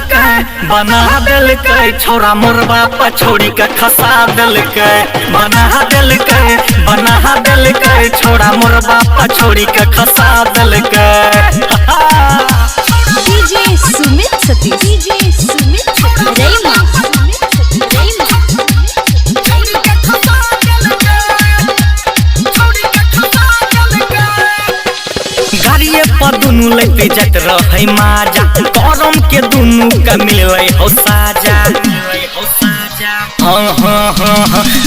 दिलकै बना दिलकै छोरा मोर बाप छोड़ी के खसा दिलकै बना दिलकै छोरा मोर बाप छोड़ी के खसा दिलकै। डीजे सुमित सतीश रैमा गाड़िए पर दुनू लैते जात रहे माजा करम के दुनू के मिले हो साजा।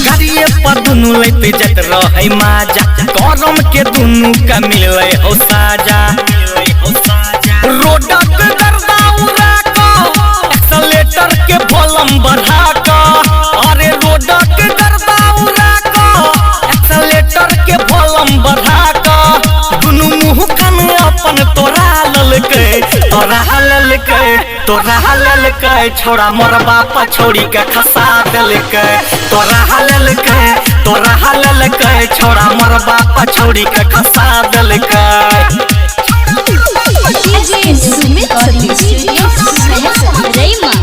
गाड़िए पर दुनू लैते जात रहे माजा करम के दुनू के मिले हो साजा। रोडक गर्दा उड़ा को एक्सेलेटर के वॉल्यूम बढ़ा को अरे रोडक गर्दा उड़ा को एक्सेलेटर के वॉल्यूम बढ़ा को दुनू मुँह कन अपन तोरा ललकै छोरा मोर बाप छोड़ी के खसा दिलकै तोरा ललकै छोरा मोर बाप छोड़ी के खसा दिलकै। डीजे सुमित सतीश रैमा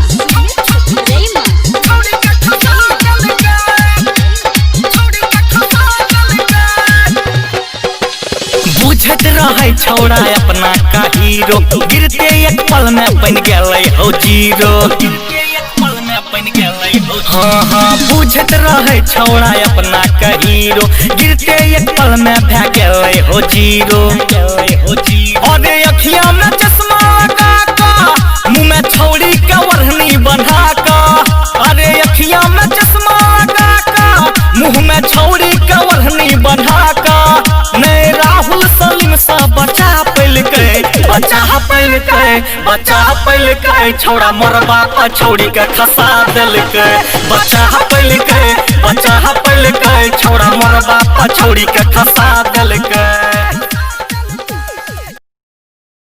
बुझत रहे छोड़ा अपना का हीरो गिरते एक पल में बन गए हो जीरो। बुझत रहे छोड़ा अपना का हीरो गिरते एक पल में भै गए हो जीरो। अरे अखिया में चश्मा लगा का मुँह में छौड़ी के ओढ़नी बंधा का अरे अखिया में चश्मा लगा का मुँह में छौड़ी के ओढ़नी बंधा का नहीं राहुल सलीम सा बचा पैलकै छोड़ा मोर बाप छोड़ी के खसा दिलकै बचा पैलकै छोड़ा मोर बाप छोड़ी के खसा दिलकै।